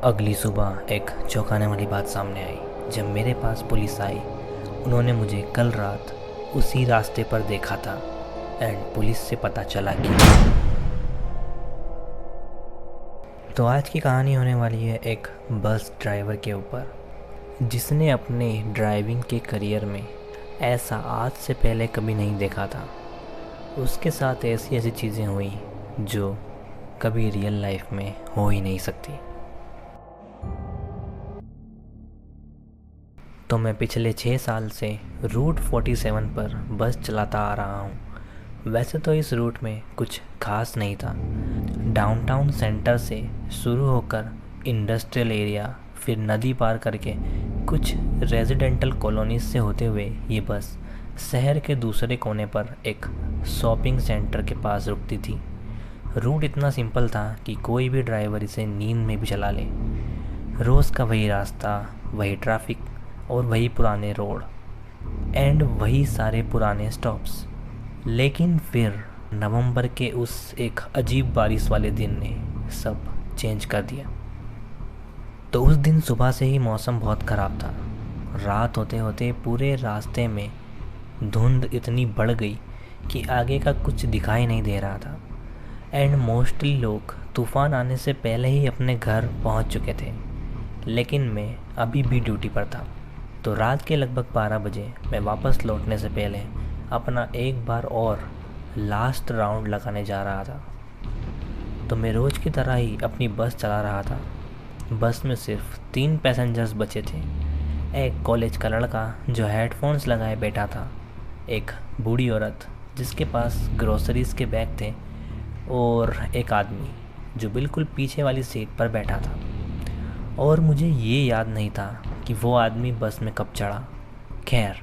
अगली सुबह एक चौंकाने वाली बात सामने आई जब मेरे पास पुलिस आई। उन्होंने मुझे कल रात उसी रास्ते पर देखा था एंड पुलिस से पता चला कि तो आज की कहानी होने वाली है एक बस ड्राइवर के ऊपर जिसने अपने ड्राइविंग के करियर में ऐसा आज से पहले कभी नहीं देखा था। उसके साथ ऐसी ऐसी चीज़ें हुई जो कभी रियल लाइफ में हो ही नहीं सकती। तो मैं पिछले 6 साल से रूट 47 पर बस चलाता आ रहा हूँ। वैसे तो इस रूट में कुछ खास नहीं था। डाउनटाउन सेंटर से शुरू होकर इंडस्ट्रियल एरिया, फिर नदी पार करके कुछ रेजिडेंटल कॉलोनीज से होते हुए ये बस शहर के दूसरे कोने पर एक शॉपिंग सेंटर के पास रुकती थी। रूट इतना सिंपल था कि कोई भी ड्राइवर इसे नींद में भी चला ले। रोज़ का वही रास्ता, वही ट्रैफिक और वही पुराने रोड एंड वही सारे पुराने स्टॉप्स। लेकिन फिर नवंबर के उस एक अजीब बारिश वाले दिन ने सब चेंज कर दिया। तो उस दिन सुबह से ही मौसम बहुत ख़राब था। रात होते होते पूरे रास्ते में धुंध इतनी बढ़ गई कि आगे का कुछ दिखाई नहीं दे रहा था एंड मोस्टली लोग तूफ़ान आने से पहले ही अपने घर पहुंच चुके थे। लेकिन मैं अभी भी ड्यूटी पर था। तो रात के लगभग 12 बजे मैं वापस लौटने से पहले अपना एक बार और लास्ट राउंड लगाने जा रहा था। तो मैं रोज़ की तरह ही अपनी बस चला रहा था। बस में सिर्फ 3 पैसेंजर्स बचे थे। एक कॉलेज का लड़का जो हेडफोन्स लगाए बैठा था, एक बूढ़ी औरत जिसके पास ग्रोसरीज़ के बैग थे और एक आदमी जो बिल्कुल पीछे वाली सीट पर बैठा था। और मुझे ये याद नहीं था कि वो आदमी बस में कब चढ़ा। खैर,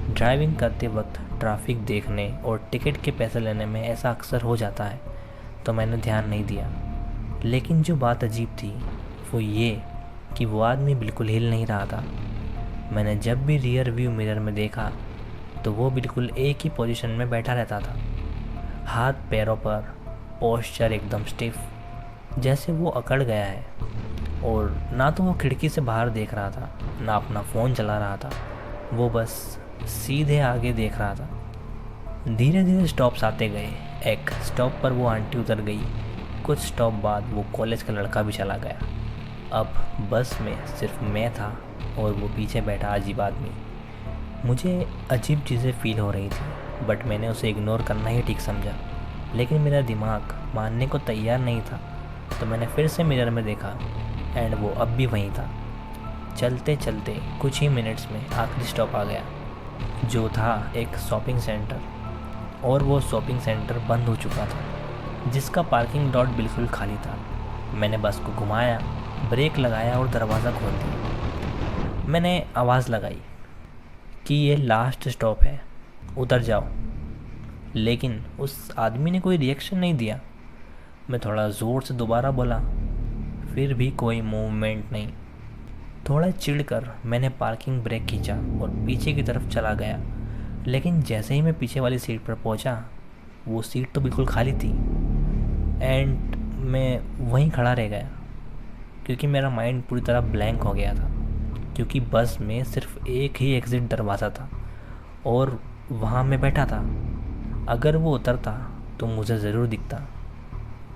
ड्राइविंग करते वक्त ट्रैफिक देखने और टिकट के पैसे लेने में ऐसा अक्सर हो जाता है, तो मैंने ध्यान नहीं दिया। लेकिन जो बात अजीब थी वो ये कि वो आदमी बिल्कुल हिल नहीं रहा था। मैंने जब भी रियर व्यू मिरर में देखा तो वो बिल्कुल एक ही पोजीशन में बैठा रहता था, हाथ पैरों पर, पोस्चर एकदम स्टिफ, जैसे वो अकड़ गया है। और ना तो वो खिड़की से बाहर देख रहा था, ना अपना फ़ोन चला रहा था। वो बस सीधे आगे देख रहा था। धीरे धीरे स्टॉप्स आते गए। एक स्टॉप पर वो आंटी उतर गई। कुछ स्टॉप बाद वो कॉलेज का लड़का भी चला गया। अब बस में सिर्फ मैं था और वो पीछे बैठा अजीब आदमी। मुझे अजीब चीज़ें फील हो रही थी, बट मैंने उसे इग्नोर करना ही ठीक समझा। लेकिन मेरा दिमाग मानने को तैयार नहीं था। तो मैंने फिर से मिरर में देखा एंड वो अब भी वहीं था। चलते चलते कुछ ही मिनट्स में आखिरी स्टॉप आ गया, जो था एक शॉपिंग सेंटर। और वो शॉपिंग सेंटर बंद हो चुका था, जिसका पार्किंग लॉट बिल्कुल खाली था। मैंने बस को घुमाया, ब्रेक लगाया और दरवाज़ा खोल दिया। मैंने आवाज़ लगाई कि ये लास्ट स्टॉप है, उतर जाओ। लेकिन उस आदमी ने कोई रिएक्शन नहीं दिया। मैं थोड़ा ज़ोर से दोबारा बोला, फिर भी कोई मूवमेंट नहीं। थोड़ा चिढ़कर मैंने पार्किंग ब्रेक खींचा और पीछे की तरफ चला गया। लेकिन जैसे ही मैं पीछे वाली सीट पर पहुंचा, वो सीट तो बिल्कुल खाली थी एंड मैं वहीं खड़ा रह गया, क्योंकि मेरा माइंड पूरी तरह ब्लैंक हो गया था। क्योंकि बस में सिर्फ एक ही एग्ज़िट दरवाज़ा था और वहाँ मैं बैठा था। अगर वो उतरता तो मुझे ज़रूर दिखता।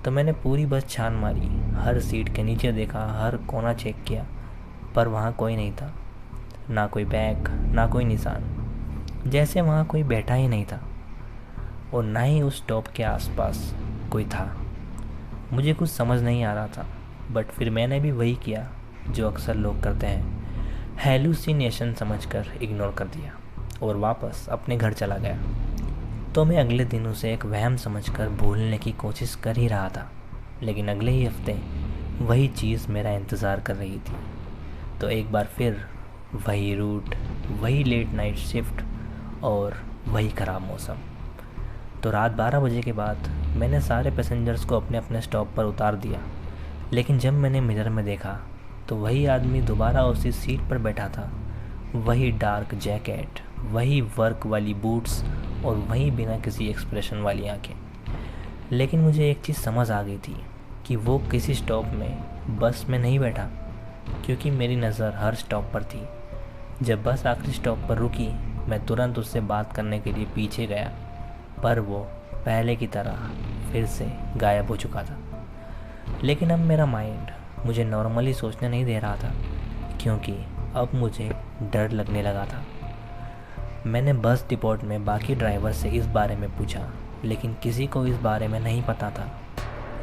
तो मैंने पूरी बस छान मारी, हर सीट के नीचे देखा, हर कोना चेक किया, पर वहाँ कोई नहीं था। ना कोई बैग, ना कोई निशान, जैसे वहाँ कोई बैठा ही नहीं था। और ना ही उस स्टॉप के आसपास कोई था। मुझे कुछ समझ नहीं आ रहा था, बट फिर मैंने भी वही किया जो अक्सर लोग करते हैं, हेलुसिनेशन समझकर इग्नोर कर दिया और वापस अपने घर चला गया। तो मैं अगले दिन उसे एक वहम समझकर भूलने की कोशिश कर ही रहा था। लेकिन अगले ही हफ्ते वही चीज़ मेरा इंतज़ार कर रही थी। तो एक बार फिर वही रूट, वही लेट नाइट शिफ्ट और वही ख़राब मौसम। तो रात 12 बजे के बाद मैंने सारे पैसेंजर्स को अपने अपने स्टॉप पर उतार दिया। लेकिन जब मैंने मिरर में देखा तो वही आदमी दोबारा उसी सीट पर बैठा था। वही डार्क जैकेट, वही वर्क वाली बूट्स और वही बिना किसी एक्सप्रेशन वाली आंखें। लेकिन मुझे एक चीज़ समझ आ गई थी कि वो किसी स्टॉप में बस में नहीं बैठा, क्योंकि मेरी नज़र हर स्टॉप पर थी। जब बस आखिरी स्टॉप पर रुकी, मैं तुरंत उससे बात करने के लिए पीछे गया, पर वो पहले की तरह फिर से गायब हो चुका था। लेकिन अब मेरा माइंड मुझे नॉर्मली सोचने नहीं दे रहा था, क्योंकि अब मुझे डर लगने लगा था। मैंने बस डिपोट में बाकी ड्राइवर से इस बारे में पूछा, लेकिन किसी को इस बारे में नहीं पता था।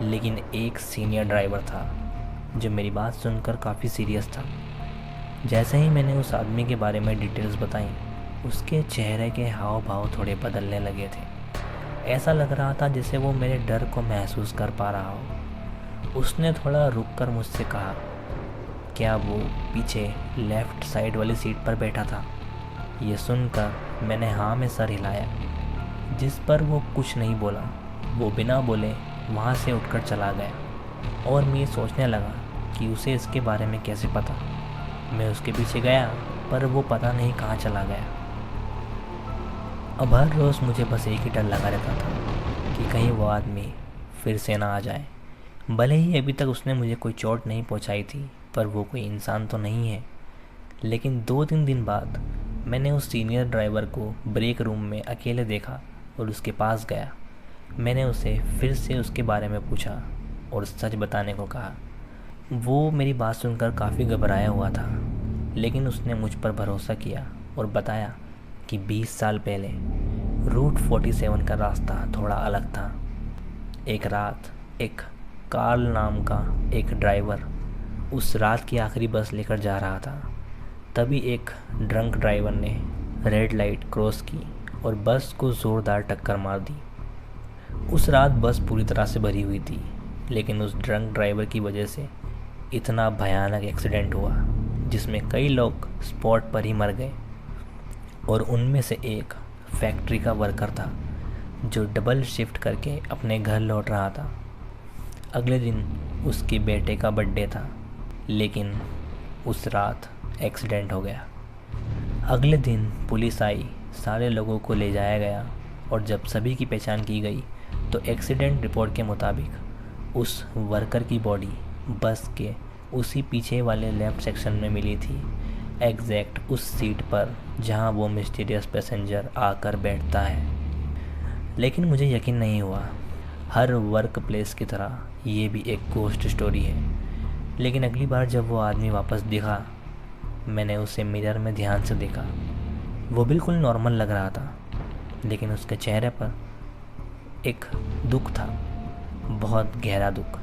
लेकिन एक सीनियर ड्राइवर था जो मेरी बात सुनकर काफ़ी सीरियस था। जैसे ही मैंने उस आदमी के बारे में डिटेल्स बताई, उसके चेहरे के हाव भाव थोड़े बदलने लगे थे। ऐसा लग रहा था जैसे वो मेरे डर को महसूस कर पा रहा हो। उसने थोड़ा रुककर मुझसे कहा, क्या वो पीछे लेफ़्ट साइड वाली सीट पर बैठा था? ये सुनकर मैंने हाँ में सर हिलाया, जिस पर वो कुछ नहीं बोला। वो बिना बोले वहाँ से उठकर चला गया और मैं सोचने लगा कि उसे इसके बारे में कैसे पता। मैं उसके पीछे गया, पर वो पता नहीं कहाँ चला गया। अब हर रोज़ मुझे बस एक ही डर लगा रहता था कि कहीं वो आदमी फिर से ना आ जाए। भले ही अभी तक उसने मुझे कोई चोट नहीं पहुंचाई थी, पर वो कोई इंसान तो नहीं है। लेकिन 2-3 दिन बाद मैंने उस सीनियर ड्राइवर को ब्रेक रूम में अकेले देखा और उसके पास गया। मैंने उसे फिर से उसके बारे में पूछा और सच बताने को कहा। वो मेरी बात सुनकर काफ़ी घबराया हुआ था, लेकिन उसने मुझ पर भरोसा किया और बताया कि 20 साल पहले रूट 47 का रास्ता थोड़ा अलग था। एक रात एक कार्ल नाम का एक ड्राइवर उस रात की आखिरी बस लेकर जा रहा था। तभी एक ड्रंक ड्राइवर ने रेड लाइट क्रॉस की और बस को ज़ोरदार टक्कर मार दी। उस रात बस पूरी तरह से भरी हुई थी, लेकिन उस ड्रंक ड्राइवर की वजह से इतना भयानक एक्सीडेंट हुआ जिसमें कई लोग स्पॉट पर ही मर गए। और उनमें से एक फैक्ट्री का वर्कर था जो डबल शिफ्ट करके अपने घर लौट रहा था। अगले दिन उसके बेटे का बर्थडे था, लेकिन उस रात एक्सीडेंट हो गया। अगले दिन पुलिस आई, सारे लोगों को ले जाया गया और जब सभी की पहचान की गई तो एक्सीडेंट रिपोर्ट के मुताबिक उस वर्कर की बॉडी बस के उसी पीछे वाले लेफ़्ट सेक्शन में मिली थी, एग्जैक्ट उस सीट पर जहां वो मिस्टीरियस पैसेंजर आकर बैठता है। लेकिन मुझे यकीन नहीं हुआ। हर वर्क प्लेस की तरह ये भी एक गोस्ट स्टोरी है। लेकिन अगली बार जब वो आदमी वापस दिखा, मैंने उसे मिरर में ध्यान से देखा। वो बिल्कुल नॉर्मल लग रहा था, लेकिन उसके चेहरे पर एक दुख था, बहुत गहरा दुख।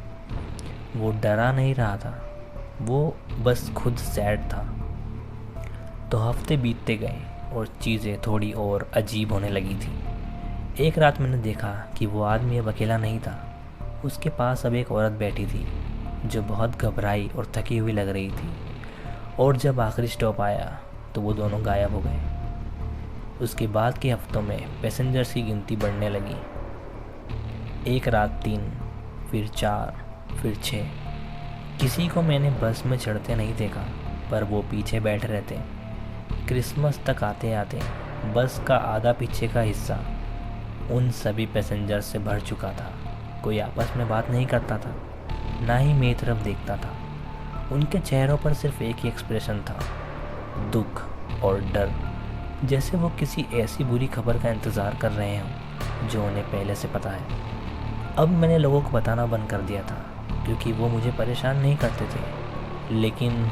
वो डरा नहीं रहा था, वो बस खुद सैड था। तो हफ्ते बीतते गए और चीज़ें थोड़ी और अजीब होने लगी थी। एक रात मैंने देखा कि वो आदमी अब अकेला नहीं था। उसके पास अब एक औरत बैठी थी जो बहुत घबराई और थकी हुई लग रही थी। और जब आखिरी स्टॉप आया तो वो दोनों गायब हो गए। उसके बाद के हफ्तों में पैसेंजर्स की गिनती बढ़ने लगी। एक रात 3, फिर 4, फिर 6। किसी को मैंने बस में चढ़ते नहीं देखा, पर वो पीछे बैठे रहते। क्रिसमस तक आते आते बस का आधा पीछे का हिस्सा उन सभी पैसेंजर से भर चुका था। कोई आपस में बात नहीं करता था, ना ही मेरी तरफ देखता था। उनके चेहरों पर सिर्फ एक ही एक्सप्रेशन था, दुख और डर, जैसे वो किसी ऐसी बुरी खबर का इंतज़ार कर रहे हों जो उन्हें पहले से पता है। अब मैंने लोगों को बताना बंद कर दिया था, क्योंकि वो मुझे परेशान नहीं करते थे। लेकिन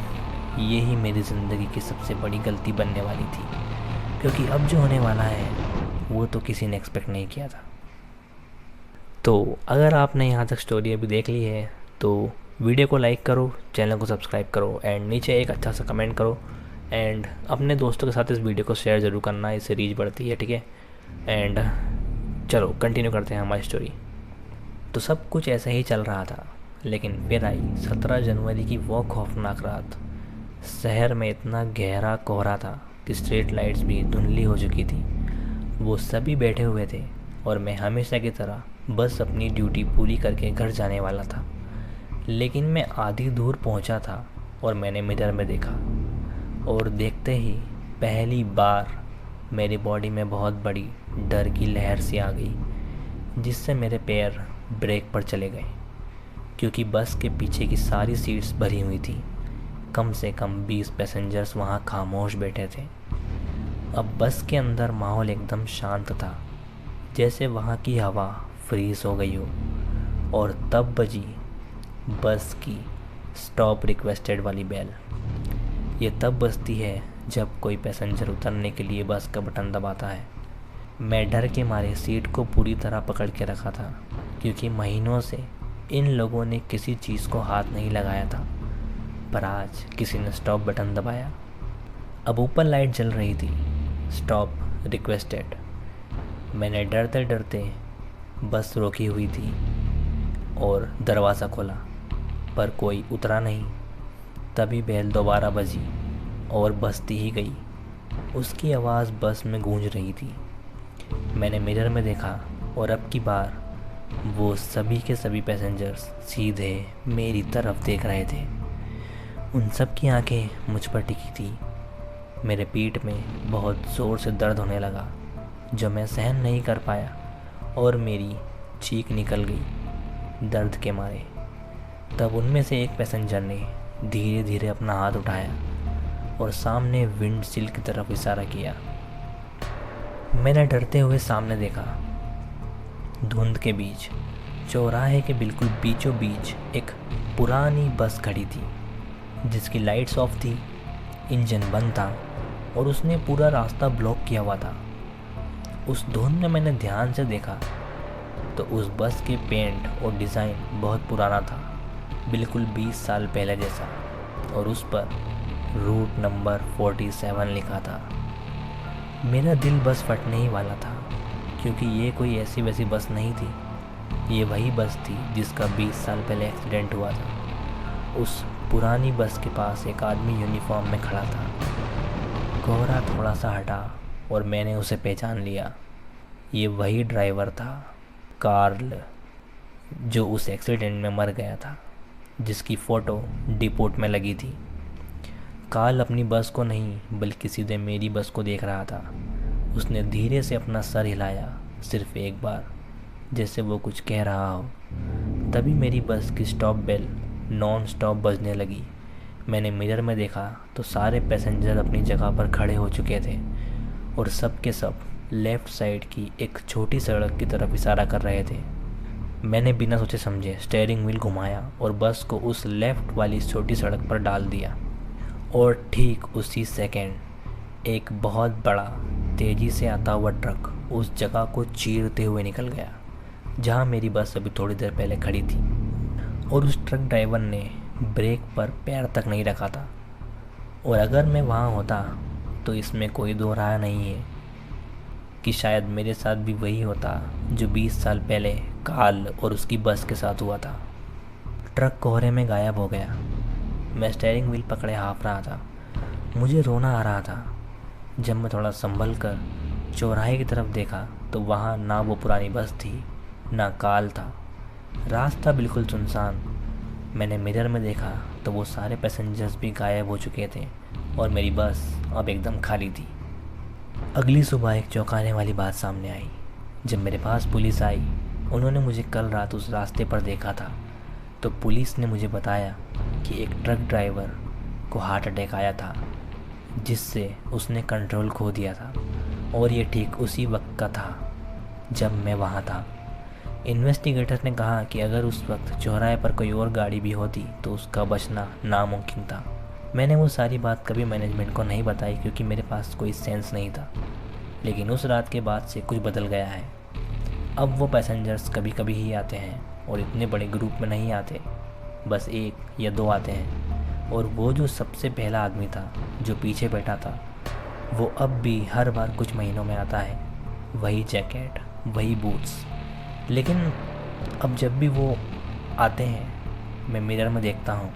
यही मेरी ज़िंदगी की सबसे बड़ी गलती बनने वाली थी, क्योंकि अब जो होने वाला है वो तो किसी ने एक्सपेक्ट नहीं किया था। तो अगर आपने यहाँ तक स्टोरी अभी देख ली है तो वीडियो को लाइक करो, चैनल को सब्सक्राइब करो एंड नीचे एक अच्छा सा कमेंट करो एंड अपने दोस्तों के साथ इस वीडियो को शेयर ज़रूर करना, इससे रीच बढ़ती है, ठीक है। एंड चलो कंटिन्यू करते हैं हमारी स्टोरी। तो सब कुछ ऐसे ही चल रहा था, लेकिन फिर आई 17 जनवरी की वो खौफनाक रात। शहर में इतना गहरा कोहरा था कि स्ट्रीट लाइट्स भी धुंधली हो चुकी थी। वो सभी बैठे हुए थे और मैं हमेशा की तरह बस अपनी ड्यूटी पूरी करके घर जाने वाला था। लेकिन मैं आधी दूर पहुंचा था और मैंने मिरर में देखा, और देखते ही पहली बार मेरी बॉडी में बहुत बड़ी डर की लहर सी आ गई, जिससे मेरे पैर ब्रेक पर चले गए, क्योंकि बस के पीछे की सारी सीट्स भरी हुई थी। कम से कम 20 पैसेंजर्स वहाँ खामोश बैठे थे। अब बस के अंदर माहौल एकदम शांत था, जैसे वहाँ की हवा फ्रीज हो गई हो। और तब बजी बस की स्टॉप रिक्वेस्टेड वाली बेल। ये तब बजती है जब कोई पैसेंजर उतरने के लिए बस का बटन दबाता है। मैं डर के मारे सीट को पूरी तरह पकड़ के रखा था, क्योंकि महीनों से इन लोगों ने किसी चीज़ को हाथ नहीं लगाया था। पर आज किसी ने स्टॉप बटन दबाया। अब ऊपर लाइट जल रही थी, स्टॉप रिक्वेस्टेड। मैंने डरते डरते बस रोकी हुई थी और दरवाज़ा खोला, पर कोई उतरा नहीं। तभी बेल दोबारा बजी और बजती ही गई। उसकी आवाज़ बस में गूंज रही थी। मैंने मिरर में देखा और अब की बार वो सभी के सभी पैसेंजर्स सीधे मेरी तरफ देख रहे थे। उन सब की आंखें मुझ पर टिकी थी। मेरे पीठ में बहुत ज़ोर से दर्द होने लगा, जो मैं सहन नहीं कर पाया, और मेरी चीख निकल गई दर्द के मारे। तब उनमें से एक पैसेंजर ने धीरे धीरे अपना हाथ उठाया और सामने विंडशील्ड की तरफ इशारा किया। मैंने डरते हुए सामने देखा। धुंध के बीच चौराहे के बिल्कुल बीचों बीच एक पुरानी बस खड़ी थी, जिसकी लाइट्स ऑफ थी, इंजन बंद था और उसने पूरा रास्ता ब्लॉक किया हुआ था। उस धुंध में मैंने ध्यान से देखा तो उस बस के पेंट और डिज़ाइन बहुत पुराना था, बिल्कुल 20 साल पहले जैसा, और उस पर रूट नंबर 47 लिखा था। मेरा दिल बस फटने ही वाला था, क्योंकि ये कोई ऐसी वैसी बस नहीं थी। ये वही बस थी जिसका 20 साल पहले एक्सीडेंट हुआ था। उस पुरानी बस के पास एक आदमी यूनिफॉर्म में खड़ा था। कोहरा थोड़ा सा हटा और मैंने उसे पहचान लिया। ये वही ड्राइवर था, कार्ल, जो उस एक्सीडेंट में मर गया था, जिसकी फ़ोटो डिपोट में लगी थी। कार्ल अपनी बस को नहीं बल्कि सीधे मेरी बस को देख रहा था। उसने धीरे से अपना सर हिलाया, सिर्फ एक बार, जैसे वो कुछ कह रहा हो। तभी मेरी बस की स्टॉप बेल नॉन स्टॉप बजने लगी। मैंने मिरर में देखा तो सारे पैसेंजर अपनी जगह पर खड़े हो चुके थे और सब के सब लेफ़्ट साइड की एक छोटी सड़क की तरफ इशारा कर रहे थे। मैंने बिना सोचे समझे स्टीयरिंग व्हील घुमाया और बस को उस लेफ़्ट वाली छोटी सड़क पर डाल दिया। और ठीक उसी सेकंड एक बहुत बड़ा तेज़ी से आता हुआ ट्रक उस जगह को चीरते हुए निकल गया जहां मेरी बस अभी थोड़ी देर पहले खड़ी थी। और उस ट्रक ड्राइवर ने ब्रेक पर पैर तक नहीं रखा था। और अगर मैं वहां होता तो इसमें कोई दो राय नहीं है कि शायद मेरे साथ भी वही होता जो 20 साल पहले कार्ल और उसकी बस के साथ हुआ था। ट्रक कोहरे में गायब हो गया। मैं स्टीयरिंग व्हील पकड़े हाँफ रहा था। मुझे रोना आ रहा था। जब मैं थोड़ा संभल कर चौराहे की तरफ देखा तो वहाँ ना वो पुरानी बस थी, ना कार्ल था। रास्ता बिल्कुल सुनसान। मैंने मिरर में देखा तो वो सारे पैसेंजर्स भी गायब हो चुके थे और मेरी बस अब एकदम खाली थी। अगली सुबह एक चौंकाने वाली बात सामने आई। जब मेरे पास पुलिस आई, उन्होंने मुझे कल रात उस रास्ते पर देखा था। तो पुलिस ने मुझे बताया कि एक ट्रक ड्राइवर को हार्ट अटैक आया था, जिससे उसने कंट्रोल खो दिया था। और ये ठीक उसी वक्त का था जब मैं वहाँ था। इन्वेस्टिगेटर ने कहा कि अगर उस वक्त चौराहे पर कोई और गाड़ी भी होती तो उसका बचना नामुमकिन था। मैंने वो सारी बात कभी मैनेजमेंट को नहीं बताई, क्योंकि मेरे पास कोई सेंस नहीं था। लेकिन उस रात के बाद से कुछ बदल गया है। अब वो पैसेंजर्स कभी कभी ही आते हैं और इतने बड़े ग्रुप में नहीं आते, बस 1 या 2 आते हैं। और वो जो सबसे पहला आदमी था जो पीछे बैठा था, वो अब भी हर बार कुछ महीनों में आता है। वही जैकेट, वही बूट्स। लेकिन अब जब भी वो आते हैं मैं मिरर में देखता हूँ,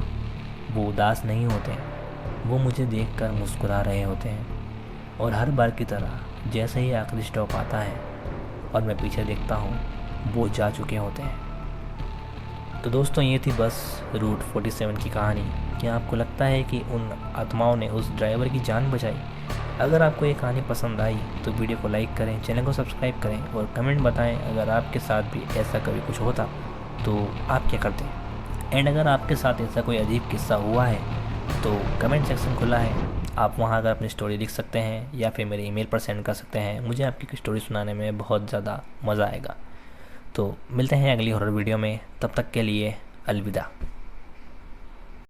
वो उदास नहीं होते हैं। वो मुझे देखकर मुस्कुरा रहे होते हैं। और हर बार की तरह जैसे ही आखिरी स्टॉप आता है और मैं पीछे देखता हूँ, वो जा चुके होते हैं। तो दोस्तों, ये थी बस रूट 47 की कहानी। क्या आपको लगता है कि उन आत्माओं ने उस ड्राइवर की जान बचाई? अगर आपको ये कहानी पसंद आई तो वीडियो को लाइक करें, चैनल को सब्सक्राइब करें और कमेंट बताएं अगर आपके साथ भी ऐसा कभी कुछ होता तो आप क्या करते। एंड अगर आपके साथ ऐसा कोई अजीब किस्सा हुआ है तो कमेंट सेक्शन खुला है, आप वहाँ अगर अपनी स्टोरी लिख सकते हैं या फिर मेरे ईमेल पर सेंड कर सकते हैं। मुझे आपकी स्टोरी सुनाने में बहुत ज़्यादा मज़ा आएगा। तो मिलते हैं अगली हॉरर वीडियो में, तब तक के लिए अलविदा।